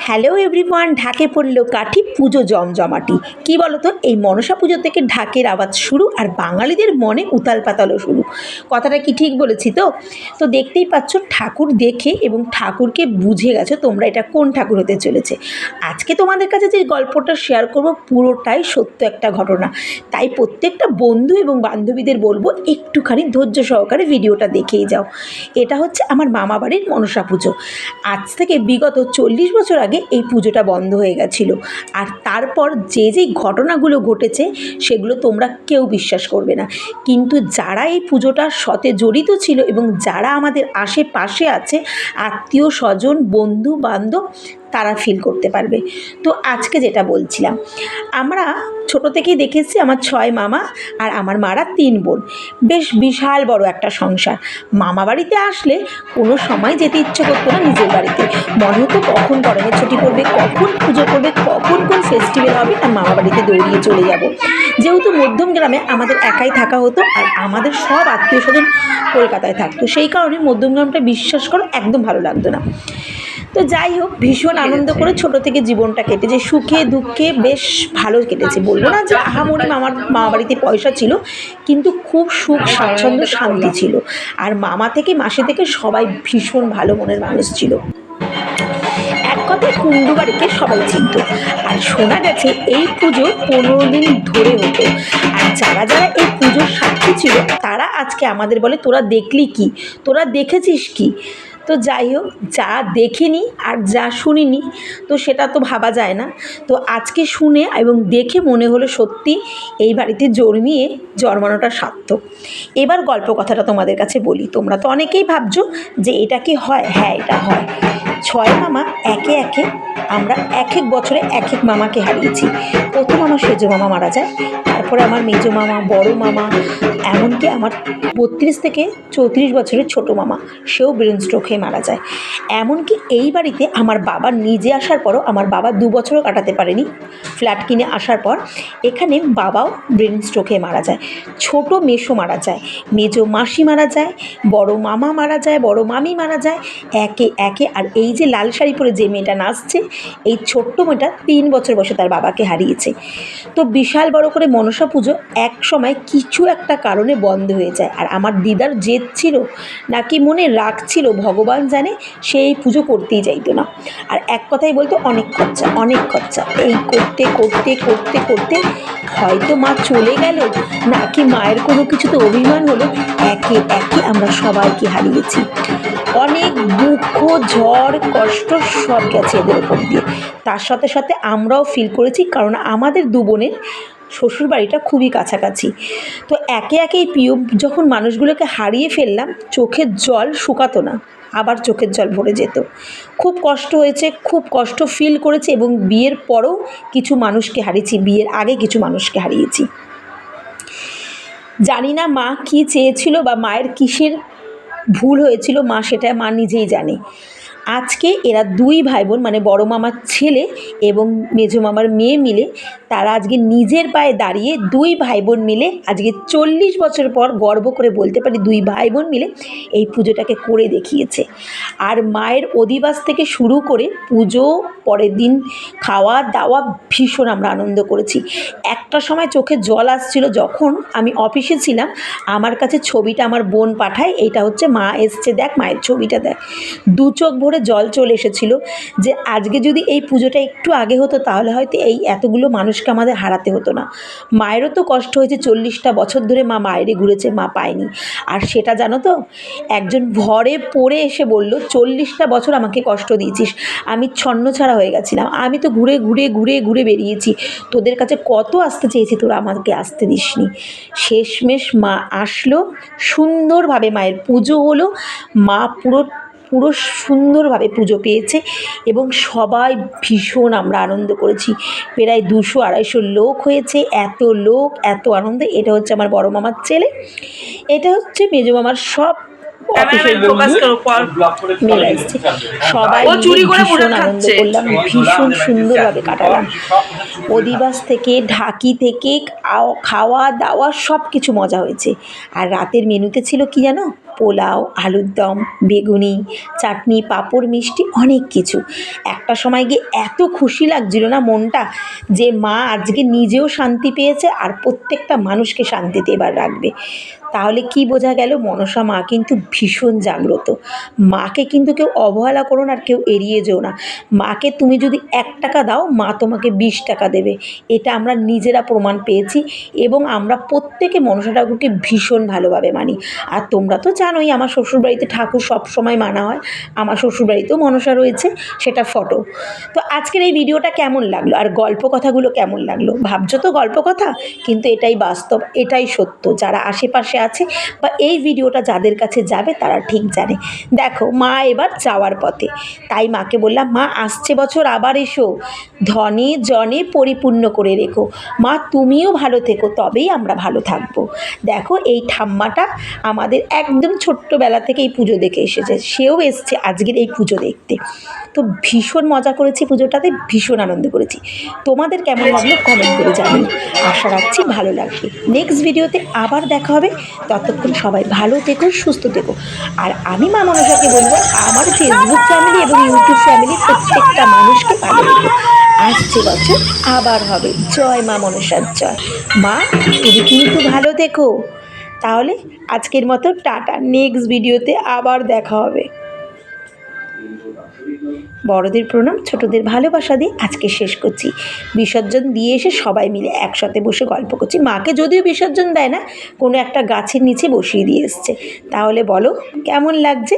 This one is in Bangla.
হ্যালো এভরিওয়ান, ঢাকে পড়লো কাঠি, পুজো জমজমাটি। কি বলতো, এই মনসা পুজো থেকে ঢাকের আওয়াজ শুরু, আর বাঙালিদের মনে উতাল পাতালও শুরু। কথাটা কি ঠিক বলেছি? তো দেখতেই পাচ্ছ, ঠাকুর দেখে এবং ঠাকুরকে বুঝে গেছো তোমরা এটা কোন ঠাকুর হতে চলেছে। আজকে তোমাদের কাছে যে গল্পটা শেয়ার করবো পুরোটাই সত্য একটা ঘটনা, তাই প্রত্যেকটা বন্ধু এবং বান্ধবীদের বলবো একটুখানি ধৈর্য সহকারে ভিডিওটা দেখেই যাও। এটা হচ্ছে আমার মামা বাড়ির মনসা পুজো। আজ থেকে বিগত 40 বছর আগে এই পুজোটা বন্ধ হয়ে গেছিলো। আর তারপর যে ঘটনাগুলো ঘটেছে সেগুলো তোমরা কেউ বিশ্বাস করবে না, কিন্তু যারা এই পুজোটার সাথে জড়িত ছিল এবং যারা আমাদের আশেপাশে আছে, আত্মীয় স্বজন বন্ধু বান্ধব, তারা ফিল করতে পারবে। তো আজকে যেটা বলছিলাম, আমরা ছোটো থেকেই দেখেছি আমার 6 মামা আর আমার মারা 3 বোন। বেশ বিশাল বড় একটা সংসার। মামা বাড়িতে আসলে কোনো সময় যেতে ইচ্ছে করতো না নিজের বাড়িতে। মনে হতো কখন গরমের ছুটি পড়বে, কখন পুজো করবে, কখন কোন ফেস্টিভ্যাল হবে, আর মামা বাড়িতে দৌড়িয়ে চলে যাব। যেহেতু মধ্যম গ্রামে আমাদের একাই থাকা হতো, আর আমাদের সব আত্মীয় স্বজন কলকাতায় থাকতো, সেই কারণে মধ্যম গ্রামটা বিশ্বাস করো একদম ভালো লাগতো না। তো যাই হোক, ভীষণ আনন্দ করে ছোটো থেকে জীবনটা কেটেছে, সুখে দুঃখে বেশ ভালো কেটেছে। বলবো না যে আহামরি আমার মামা বাড়িতে পয়সা ছিল, কিন্তু খুব সুখ স্বাচ্ছন্দ্য শান্তি ছিল। আর মামা থেকে মাসি থেকে সবাই ভীষণ ভালো মনের মানুষ ছিল। এক কথায় কুণ্ডু বাড়িকে সবাই চিনত। আর শোনা গেছে এই পুজো 15 দিন ধরে হতো। আর যারা যারা এই পুজোর সাক্ষী ছিল তারা আজকে আমাদের বলে, তোরা দেখলি কি, তোরা দেখেছিস কি। তো যাই হোক, যা দেখিনি আর যা শুনিনি তো সেটা তো ভাবা যায় না। তো আজকে শুনে এবং দেখে মনে হলো সত্যি এই বাড়িতে জন্মানোটা সার্থক। এবার গল্প কথাটা তোমাদের কাছে বলি। তোমরা তো অনেকেই ভাবছো যে এটা কি হয়। হ্যাঁ, এটা হয়। 6 মামা একে একে আমরা এক এক বছরে এক এক মামাকে হারিয়েছি। প্রথম আমার সেজো মামা মারা যায়, তারপরে আমার মেজো মামা, বড় মামা, এমনকি আমার 32 থেকে 34 বছরের ছোটো মামা, সেও ব্রেন স্ট্রোক হয়ে মারা যায়। এমনকি এই বাড়িতে আমার বাবা নিজে আসার পরও আমার বাবা 2 বছরও কাটাতে পারেনি ফ্ল্যাট কিনে আসার পর। এখানে বাবাও ব্রেন স্ট্রোক হয়ে মারা যায়, ছোটো মেসো মারা যায়, মেজো মাসি মারা যায়, বড় মামা মারা যায়, বড় মামি মারা যায় একে একে। আর এই যে লাল শাড়ি পরে যে মেয়েটা নাচছে, এই ছোট্ট মেয়েটা 3 বছর বয়সে তার বাবাকে হারিয়েছে। তো বিশাল বড় করে মনসা পুজো এক সময় কিছু একটা কারণে বন্ধ হয়ে যায়। আর আমার দিদার জেদ ছিল নাকি মনে রাগ ছিল ভগবান জানে, সেই পুজো করতেই চাইতো না। আর এক কথাই বলতো অনেক খরচা, অনেক খরচা। এই করতে করতে করতে করতে হয়তো মা চলে গেল, নাকি মায়ের কোনো কিছুতে অভিমান হলো, একে একে আমরা সবাইকে হারিয়েছি। অনেক দুঃখ, ঝড়, কষ্ট সব গেছে এদের ওপর দিয়ে। তার সাথে সাথে আমরাও ফিল করেছি, কারণ আমাদের 2 বোনের শ্বশুরবাড়িটা খুবই কাছাকাছি। তো একে একে প্রিয় যখন মানুষগুলোকে হারিয়ে ফেললাম, চোখের জল শুকাতো না, আবার চোখের জল ভরে যেত। খুব কষ্ট হয়েছে, খুব কষ্ট ফিল করেছি। এবং বিয়ের পরেও কিছু মানুষকে হারিয়েছি, বিয়ের আগে কিছু মানুষকে হারিয়েছি। জানি না মা কী চেয়েছিল বা মায়ের কিসের ভুল হয়েছিল, মা সেটা মা নিজেই জানে। আজকে এরা 2 ভাই বোন, মানে বড় মামার ছেলে এবং মেজো মামার মেয়ে মিলে, তারা আজকে নিজের পায়ে দাঁড়িয়ে 2 ভাই বোন মিলে আজকে 40 বছর পর গর্ব করে বলতে পারি 2 ভাই বোন মিলে এই পুজোটাকে করে দেখিয়েছে। আর মায়ের অধিবাস থেকে শুরু করে পুজো, পরের দিন খাওয়া দাওয়া ভীষণ আমরা আনন্দ করেছি। একটা সময় চোখে জল আসছিল, যখন আমি অফিসে ছিলাম আমার কাছে ছবিটা আমার বোন পাঠায়, এইটা হচ্ছে মা এসছে দেখ, মায়ের ছবিটা দেখ। 2 চোখ ভরে জল চলে এসেছিল যে আজকে যদি এই পুজোটা একটু আগে হতো তাহলে হয়তো এই এতগুলো মানুষকে আমাদের হারাতে হতো না। মায়েরও তো কষ্ট হয়েছে, 40টা বছর ধরে মা মায়েরে ঘুরেছে, মা পায়নি। আর সেটা জানো তো, একজন ঘরে পড়ে এসে বলল, 40টা বছর আমাকে কষ্ট দিয়েছিস, আমি ছন্নছাড়া হয়ে গেছিলাম, আমি তো ঘুরে ঘুরে ঘুরে ঘুরে বেরিয়েছি, তোদের কাছে কত আসতে চেয়েছি, তোরা আমাকে আসতে দিসনি। শেষমেশ মা আসলো, সুন্দরভাবে মায়ের পুজো হলো, মা পুরো সুন্দরভাবে পুজো পেয়েছে এবং সবাই ভীষণ আমরা আনন্দ করেছি। প্রায় 200-250 লোক হয়েছে, এত লোক, এত আনন্দ। এটা হচ্ছে আমার বড় মামার ছেলে, এটা হচ্ছে মেজো মামার সব অফিসের বন্ধু মেলা এসছে, সবাই মিলে ভীষণ আনন্দ করলাম, ভীষণ সুন্দরভাবে কাটালাম। অধিবাস থেকে ঢাকি থেকে খাওয়া দাওয়া সব কিছু মজা হয়েছে। আর রাতের মেনুতে ছিল কি জানো, পোলাও, আলুর দম, বেগুনি, চাটনি, পাঁপড়, মিষ্টি, অনেক কিছু। একটা সময় গিয়ে এত খুশি লাগছিল না মনটা, যে মা আজকে নিজেও শান্তি পেয়েছে আর প্রত্যেকটা মানুষকে শান্তিতে এবার রাখবে। তাহলে কি বোঝা গেল, মনসা মা কিন্তু ভীষণ জাগ্রত। মাকে কিন্তু কেউ অবহেলা করো না আর কেউ এড়িয়ে যেও না। মাকে তুমি যদি 1 টাকা দাও, মা তোমাকে 20 টাকা দেবে। এটা আমরা নিজেরা প্রমাণ পেয়েছি এবং আমরা প্রত্যেকে মনসা ঠাকুরকে ভীষণ ভালোভাবে মানি। আর তোমরা তো জানোই আমার শ্বশুরবাড়িতে ঠাকুর সবসময় মানা হয়, আমার শ্বশুরবাড়িতেও মনসা রয়েছে, সেটা ফটো। তো আজকের এই ভিডিওটা কেমন লাগলো আর গল্প কথাগুলো কেমন লাগলো? ভাবছো তো গল্প কথা, কিন্তু এটাই বাস্তব, এটাই সত্য। যারা আশেপাশে আছে বা এই ভিডিওটা যাদের কাছে যাবে তারা ঠিক জানে। দেখো মা এবার যাওয়ার পথে, তাই মাকে বললাম, মা আসছে বছর আবার এসো, ধনে জনে পরিপূর্ণ করে রেখো। মা তুমিও ভালো থেকো, তবেই আমরা ভালো থাকবো। দেখো এই ঠাম্মাটা আমাদের একদম ছোট্টবেলা থেকে এই পুজো দেখে এসেছে, সেও এসছে আজকের এই পুজো দেখতে। তো ভীষণ মজা করেছি পুজোটাতে, ভীষণ আনন্দ করেছি। তোমাদের কেমন লাগলো কমেন্ট করে জানিও। আশা রাখছি ভালো লাগবে। নেক্সট ভিডিওতে আবার দেখা হবে। ততক্ষণ সবাই ভালো থেকো, সুস্থ থেকো। আর আমি মা মনসাকে বলবো, আমার ফেসবুক ফ্যামিলি এবং ইউটিউব ফ্যামিলির প্রত্যেকটা মানুষকে ভালো রেখো। আসছে বছর আবার হবে। জয় মা মনসার জয়। মা তুমি কিন্তু ভালো থেকো। তাহলে আজকের মতো টাটা, নেক্সট ভিডিওতে আবার দেখা হবে। বড়দের প্রণাম, ছোটদের ভালোবাসা দিয়ে আজকে শেষ করছি। বিসর্জন দিয়ে এসে সবাই মিলে একসাথে বসে গল্প করছি। মাকে যদিও বিসর্জন দেয় না, কোনো একটা গাছের নিচে বসিয়ে দিয়ে এসছে। তাহলে বলো কেমন লাগছে?